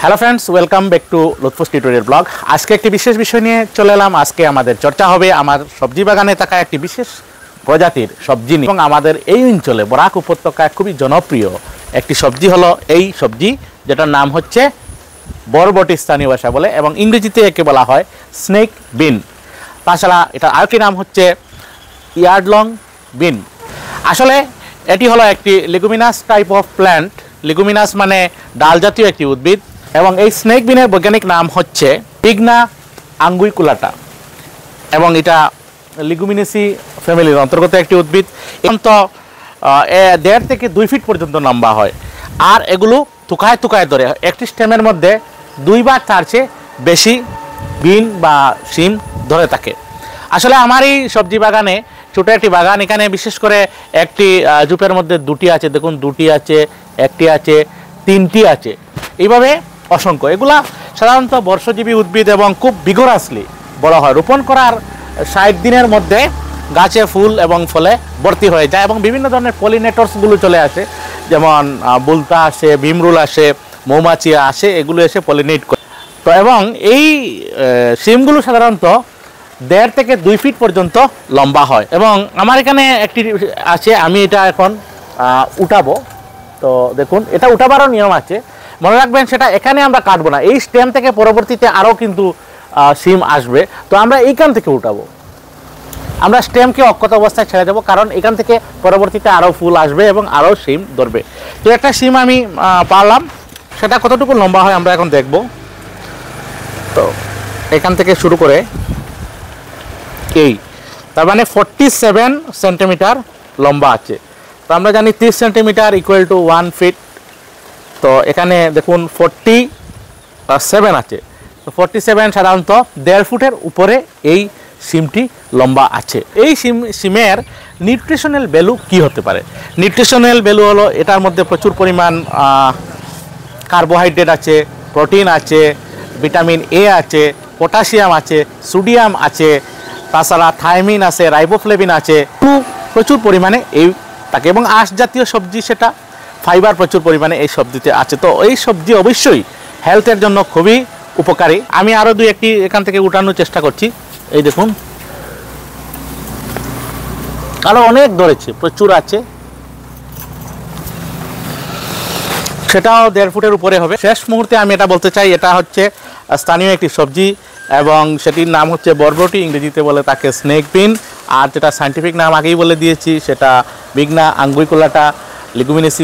Hello friends, welcome back to Lutfus tutorial blog. আজকে একটি বিশেষ বিষয় নিয়ে চলে এলাম। আজকে আমাদের চর্চা হবে আমার সবজি বাগানে থাকা একটি বিশেষ প্রজাতির সবজি নিয়ে। এবং আমাদের এই অঞ্চলে বরাক উপত্যকায় খুবই জনপ্রিয় একটি সবজি হলো এই সবজি, যেটার নাম হচ্ছে বরবটি স্থানীয় ভাষা বলে, এবং ইংরেজিতে একে বলা হয় স্নেক বিন। তাছাড়া এটার আরেকটি নাম হচ্ছে ইয়ার্ডলং বিন। আসলে এটি হলো একটি লিগুমিনাস টাইপ অফ প্ল্যান্ট। লিগুমিনাস মানে ডাল জাতীয় একটি উদ্ভিদ, এবং এই স্নেক বিনের বৈজ্ঞানিক নাম হচ্ছে বিগনা আঙ্গুইকুলাটা, এবং এটা লিগুমিনেসি ফ্যামিলির অন্তর্গত একটি উদ্ভিদ। তো 1.5 থেকে 2 ফিট পর্যন্ত লম্বা হয়, আর এগুলো থুকায় থুকায় ধরে একটি স্টেমের মধ্যে 2 বা 4 চেয়ে বেশি বিন বা শিম ধরে থাকে। আসলে আমার এই সবজি বাগানে ছোটো একটি বাগান, এখানে বিশেষ করে একটি জুপের মধ্যে 2টি আছে, দেখুন 2টি আছে, 1টি আছে, 3টি আছে, এইভাবে অসংখ্য। এগুলা সাধারণত বর্ষজীবী উদ্ভিদ এবং খুব ভিগোরাসলি বড় হয়। রোপণ করার 60 দিনের মধ্যে গাছে ফুল এবং ফলে ভর্তি হয়ে যায়, এবং বিভিন্ন ধরনের পলিনেটরসগুলো চলে আসে, যেমন বুলতা আসে, ভীমরুল আসে, মৌমাছি আসে, এগুলো এসে পলিনেট করে। তো এবং এই সিমগুলো সাধারণত 1.5 থেকে 2 ফিট পর্যন্ত লম্বা হয়। এবং আমার এখানে একটি আছে, আমি এটা এখন উঠাবো। তো দেখুন, এটা উঠাবারও নিয়ম আছে, মনে রাখবেন। সেটা এখানে আমরা কাটবো না, এই স্টেম থেকে পরবর্তীতে আরও কিন্তু সিম আসবে। তো আমরা এইখান থেকে উঠাবো, আমরা স্টেমকে অক্ষত অবস্থায় ছেড়ে দেবো, কারণ এখান থেকে পরবর্তীতে আরও ফুল আসবে এবং আরও সিম ধরবে। তো একটা সিম আমি পারলাম, সেটা কতটুকু লম্বা হয় আমরা এখন দেখব। তো এখান থেকে শুরু করে এই, তার মানে 47 সেন্টিমিটার লম্বা আছে। তো আমরা জানি 30 সেন্টিমিটার ইকুয়াল টু 1 ফিট। তো এখানে দেখুন 47 আছে। তো 47 সাধারণত 1.5 ফুটের উপরে এই সিমটি লম্বা আছে। এই সিমের নিউট্রিশনাল ভ্যালু কি হতে পারে? নিউট্রিশনাল ভ্যালু হলো এটার মধ্যে প্রচুর পরিমাণ কার্বোহাইড্রেট আছে, প্রোটিন আছে, ভিটামিন এ আছে, পটাশিয়াম আছে, সোডিয়াম আছে, তাছাড়া থাইমিন আছে, রাইবোফ্লেভিন আছে, প্রচুর পরিমাণে এই থাকে। এবং আঁশ জাতীয় সবজি, সেটা ফাইবার প্রচুর পরিমাণে এই সবজিতে আছে। তো এই সবজি অবশ্যই হেলথের জন্য খুবই উপকারী। আমি আরও 2-1টি এখান থেকে উঠানোর চেষ্টা করছি। এই দেখুন, আরও অনেক ধরেছে, প্রচুর আছে, সেটাও 1.5 ফুটের উপরে হবে। শেষ মুহূর্তে আমি এটা বলতে চাই, এটা হচ্ছে স্থানীয় একটি সবজি, এবং সেটির নাম হচ্ছে বরবটি, ইংরেজিতে বলে তাকে স্নেক বিন, আর যেটা সায়েন্টিফিক নাম আগেই বলে দিয়েছি, সেটা বিগনা আঙ্গুইকুলাটা, লিগুমিনেসি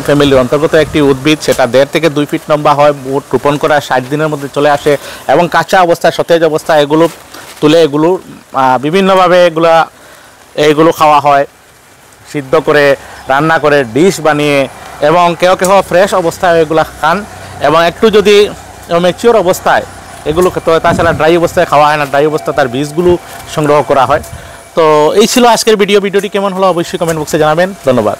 ফ্যামিলির অন্তর্গত একটি উদ্ভিদ। সেটা 1.5 থেকে 2 ফিট লম্বা হয়, রোপণ করা 60 দিনের মধ্যে চলে আসে, এবং কাঁচা অবস্থায়, সতেজ অবস্থায় এগুলো তুলে এগুলো বিভিন্নভাবে এইগুলো খাওয়া হয়, সিদ্ধ করে, রান্না করে, ডিশ বানিয়ে, এবং কেউ কেউ ফ্রেশ অবস্থায় এগুলো খান, এবং একটু যদি ম্যাচিওর অবস্থায় এগুলো খেতে হয়। তাছাড়া ড্রাই অবস্থায় খাওয়া হয় না, ড্রাই অবস্থায় তার বীজগুলো সংগ্রহ করা হয়। তো এই ছিল আজকের ভিডিওটি কেমন হলো অবশ্যই কমেন্ট বক্সে জানাবেন। ধন্যবাদ।